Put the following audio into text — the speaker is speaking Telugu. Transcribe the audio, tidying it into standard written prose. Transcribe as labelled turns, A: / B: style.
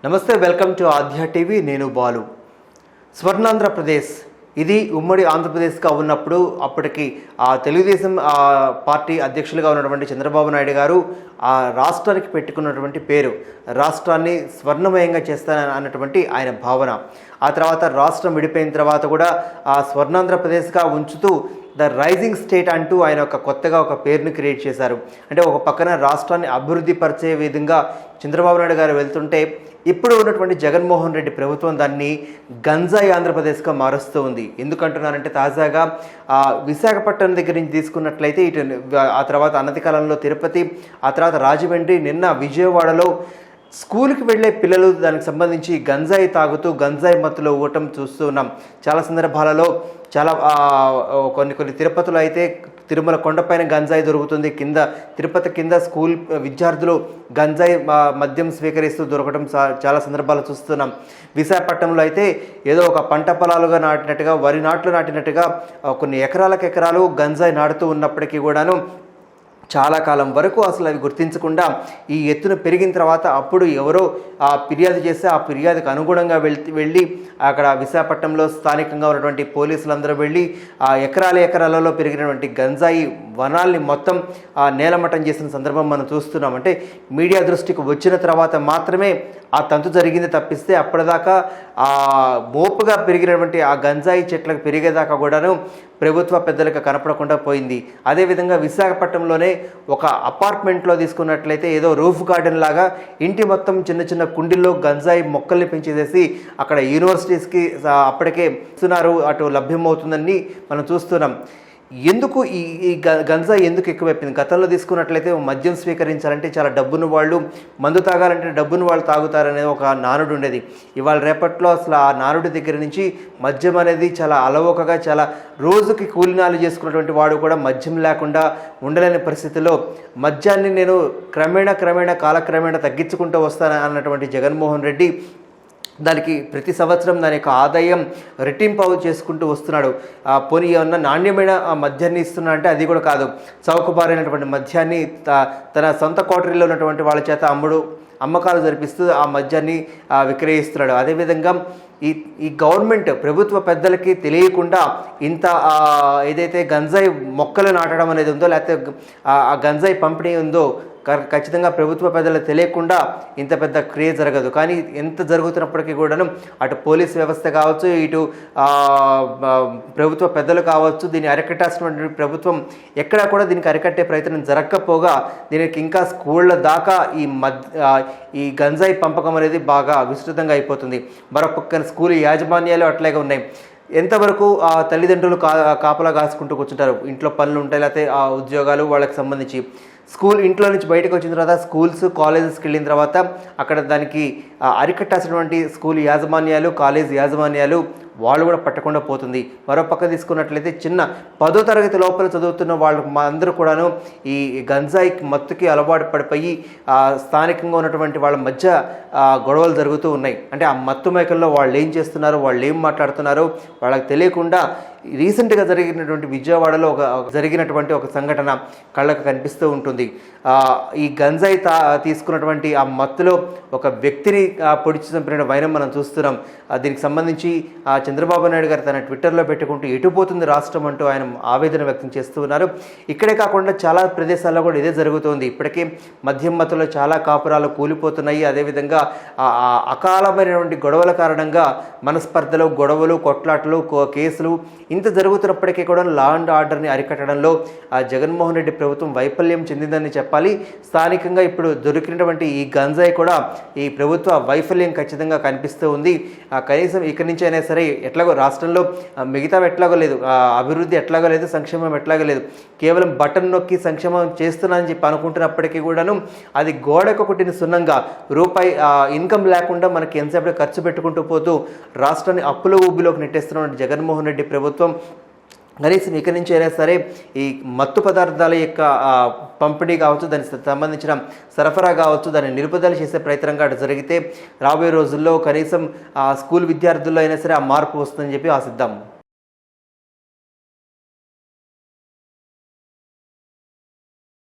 A: నమస్తే, వెల్కమ్ టు ఆధ్య టీవీ. నేను బాలు. స్వర్ణాంధ్రప్రదేశ్ ఇది ఉమ్మడి ఆంధ్రప్రదేశ్గా ఉన్నప్పుడు అప్పటికి తెలుగుదేశం పార్టీ అధ్యక్షులుగా ఉన్నటువంటి చంద్రబాబు నాయుడు గారు ఆ రాష్ట్రానికి పెట్టుకున్నటువంటి పేరు. రాష్ట్రాన్ని స్వర్ణమయంగా చేస్తానని అన్నటువంటి ఆయన భావన. ఆ తర్వాత రాష్ట్రం విడిపోయిన తర్వాత కూడా ఆ స్వర్ణాంధ్రప్రదేశ్గా ఉంచుతూ ద రైజింగ్ స్టేట్ అంటూ ఆయన కొత్తగా ఒక పేరుని క్రియేట్ చేశారు. అంటే ఒక పక్కన రాష్ట్రాన్ని అభివృద్ధి పరిచే విధంగా చంద్రబాబు నాయుడు గారు వెళ్తుంటే, ఇప్పుడు ఉన్నటువంటి జగన్మోహన్ రెడ్డి ప్రభుత్వం దాన్ని గంజాయి ఆంధ్రప్రదేశ్గా మారుస్తూ ఉంది. ఎందుకంటున్నారంటే, తాజాగా విశాఖపట్నం దగ్గర నుంచి తీసుకున్నట్లయితే ఇటు ఆ తర్వాత అనతి కాలంలో తిరుపతి, ఆ తర్వాత రాజమండ్రి, నిన్న విజయవాడలో స్కూల్కి వెళ్ళే పిల్లలు దానికి సంబంధించి గంజాయి తాగుతూ గంజాయి మత్తులో ఊటం చూస్తూ ఉన్నాం. చాలా సందర్భాలలో చాలా కొన్ని తిరుపతిలో అయితే తిరుమల కొండపైన గంజాయి దొరుకుతుంది, కింద తిరుపతి కింద స్కూల్ విద్యార్థులు గంజాయి మద్యం స్వీకరిస్తూ దొరకడం చాలా సందర్భాలు చూస్తున్నాం. విశాఖపట్నంలో అయితే ఏదో ఒక పంట పొలాలుగా నాటినట్టుగా, వరి నాట్లు నాటినట్టుగా కొన్ని ఎకరాలు గంజాయి నాటుతూ ఉన్నప్పటికీ కూడాను చాలా కాలం వరకు అసలు అవి గుర్తించకుండా ఈ ఎత్తున పెరిగిన తర్వాత అప్పుడు ఎవరో ఫిర్యాదు చేస్తే ఆ ఫిర్యాదుకు అనుగుణంగా వెళ్ళి అక్కడ విశాఖపట్నంలో స్థానికంగా ఉన్నటువంటి పోలీసులందరూ వెళ్ళి ఆ ఎకరాలలో పెరిగినటువంటి గంజాయి వనాల్ని మొత్తం నేలమట్టం చేసిన సందర్భం మనం చూస్తున్నాం. అంటే మీడియా దృష్టికి వచ్చిన తర్వాత మాత్రమే ఆ తంతు జరిగింది తప్పిస్తే అప్పటిదాకా ఆ మోపుగా పెరిగినటువంటి ఆ గంజాయి చెట్లకు పెరిగేదాకా కూడాను ప్రభుత్వ పెద్దలకు కనపడకుండా పోయింది. అదేవిధంగా విశాఖపట్నంలోనే ఒక అపార్ట్మెంట్లో తీసుకున్నట్లయితే ఏదో రూఫ్ గార్డెన్ లాగా ఇంటి మొత్తం చిన్న కుండీల్లో గంజాయి మొక్కల్ని పెంచేసేసి అక్కడ యూనివర్సిటీస్కి అప్పటికే ఇస్తున్నారు, అటు లభ్యమవుతుందని మనం చూస్తున్నాం. ఎందుకు ఈ గంజాయి ఎందుకు ఎక్కువైపోయింది? గతంలో తీసుకున్నట్లయితే మద్యం స్వీకరించాలంటే చాలా డబ్బును వాళ్ళు, మందు తాగాలంటే డబ్బును వాళ్ళు తాగుతారనేది ఒక నానుడు ఉండేది. ఇవాళ రేపట్లో అసలు ఆ నానుడి దగ్గర నుంచి మద్యం అనేది చాలా అలవోకగా, చాలా రోజుకి కూలినాలు చేసుకున్నటువంటి వాడు కూడా మద్యం లేకుండా ఉండలేని పరిస్థితిలో మద్యాన్ని నేను కాలక్రమేణా తగ్గించుకుంటూ వస్తాను అన్నటువంటి జగన్మోహన్ రెడ్డి దానికి ప్రతి సంవత్సరం దాని యొక్క ఆదాయం రెట్టింపు చేసుకుంటూ వస్తున్నాడు. పోనీ ఏమన్నా నాణ్యమైన మద్యాన్ని ఇస్తున్నా అంటే అది కూడా కాదు, చౌకబారైనటువంటి మద్యాన్ని తన సొంత కోటరీలో ఉన్నటువంటి వాళ్ళ చేత అమ్మకాలు జరిపిస్తూ ఆ మద్యాన్ని విక్రయిస్తున్నాడు. అదేవిధంగా ఈ గవర్నమెంట్ ప్రభుత్వ పెద్దలకి తెలియకుండా ఇంత ఏదైతే గంజాయి మొక్కలు నాటడం అనేది ఉందో, లేకపోతే ఆ గంజాయి పంపిణీ ఉందో ఖచ్చితంగా ప్రభుత్వ పెద్దలకు తెలియకుండా ఇంత పెద్ద క్రియ జరగదు. కానీ ఎంత జరుగుతున్నప్పటికీ కూడాను అటు పోలీస్ వ్యవస్థ కావచ్చు, ఇటు ప్రభుత్వ పెద్దలు కావచ్చు, దీన్ని అరికట్టాల్సినటువంటి ప్రభుత్వం ఎక్కడా కూడా దీనికి అరికట్టే ప్రయత్నం జరగకపోగా దీనికి ఇంకా స్కూళ్ళ దాకా ఈ గంజాయి పంపకం అనేది బాగా విస్తృతంగా అయిపోతుంది. మరొక స్కూల్ యాజమాన్యాలు అట్లాగే ఉన్నాయి. ఎంతవరకు తల్లిదండ్రులు కాపలా కాసుకుంటూ కూర్చుంటారు, ఇంట్లో పనులు ఉంటాయి, లేకపోతే ఆ ఉద్యోగాలు వాళ్ళకి సంబంధించి. ఇంట్లో నుంచి బయటకు వచ్చిన తర్వాత స్కూల్స్ కాలేజెస్కి వెళ్ళిన తర్వాత అక్కడ దానికి అరికట్టాల్సినటువంటి స్కూల్ యాజమాన్యాలు, కాలేజ్ యాజమాన్యాలు వాళ్ళు కూడా పట్టకుండా పోతుంది. మరో పక్క తీసుకున్నట్లయితే చిన్న 10వ తరగతి లోపల చదువుతున్న వాళ్ళు అందరూ కూడాను ఈ గంజాయి మత్తుకి అలవాటు పడిపోయి స్థానికంగా ఉన్నటువంటి వాళ్ళ మధ్య గొడవలు జరుగుతూ ఉన్నాయి. అంటే ఆ మత్తు మైకల్లో వాళ్ళు ఏం చేస్తున్నారు, వాళ్ళు ఏం మాట్లాడుతున్నారో వాళ్ళకి తెలియకుండా రీసెంట్గా జరిగినటువంటి విజయవాడలో జరిగినటువంటి ఒక సంఘటన కళ్ళకు కనిపిస్తూ ఉంటుంది. ఈ గంజాయి తీసుకున్నటువంటి ఆ మత్తులో ఒక వ్యక్తిని పొడిచి చంపిన వైనం మనం చూస్తున్నాం. దీనికి సంబంధించి చంద్రబాబు నాయుడు గారు తన ట్విట్టర్లో పెట్టుకుంటూ ఎటుపోతుంది రాష్ట్రం అంటూ ఆయన ఆవేదన వ్యక్తం చేస్తూ ఉన్నారు. ఇక్కడే కాకుండా చాలా ప్రదేశాల్లో కూడా ఇదే జరుగుతుంది. ఇప్పటికే మద్యం మత్తులో చాలా కాపురాలు కూలిపోతున్నాయి. అదేవిధంగా అకాలమైనటువంటి గొడవల కారణంగా మనస్పర్ధలు, గొడవలు, కొట్లాటలు, కేసులు ఇంత జరుగుతున్నప్పటికీ కూడా లా అండ్ ఆర్డర్ని అరికట్టడంలో జగన్మోహన్ రెడ్డి ప్రభుత్వం వైఫల్యం చెందిందని చెప్పాలి. స్థానికంగా ఇప్పుడు దొరికినటువంటి ఈ గంజాయి కూడా ఈ ప్రభుత్వ వైఫల్యం ఖచ్చితంగా కనిపిస్తూ ఉంది. కనీసం ఇక్కడి నుంచి అయినా సరే ఎట్లాగో రాష్ట్రంలో మిగతా ఎట్లాగో లేదు, అభివృద్ధి ఎట్లాగో లేదు, సంక్షేమం ఎట్లాగో లేదు, కేవలం బటన్ నొక్కి సంక్షేమం చేస్తున్నానని చెప్పి అనుకుంటున్నప్పటికీ కూడాను అది గోడకు కొట్టిన సున్నంగా రూపాయి ఇన్కమ్ లేకుండా మనకి ఎంతసేపు ఖర్చు పెట్టుకుంటూ పోతూ రాష్ట్రాన్ని అప్పుల ఊబిలోకి నెట్టేస్తున్న జగన్మోహన్ రెడ్డి ప్రభుత్వం కనీసం ఇక్కడి నుంచి అయినా సరే ఈ మత్తు పదార్థాల యొక్క పంపిణీ కావచ్చు, దానికి సంబంధించిన సరఫరా కావచ్చు, దాన్ని నిలుపుదల చేసే ప్రయత్నంగా అటు జరిగితే రాబోయే రోజుల్లో కనీసం స్కూల్ విద్యార్థుల్లో అయినా సరే ఆ మార్పు వస్తుందని చెప్పి ఆశిద్దాం.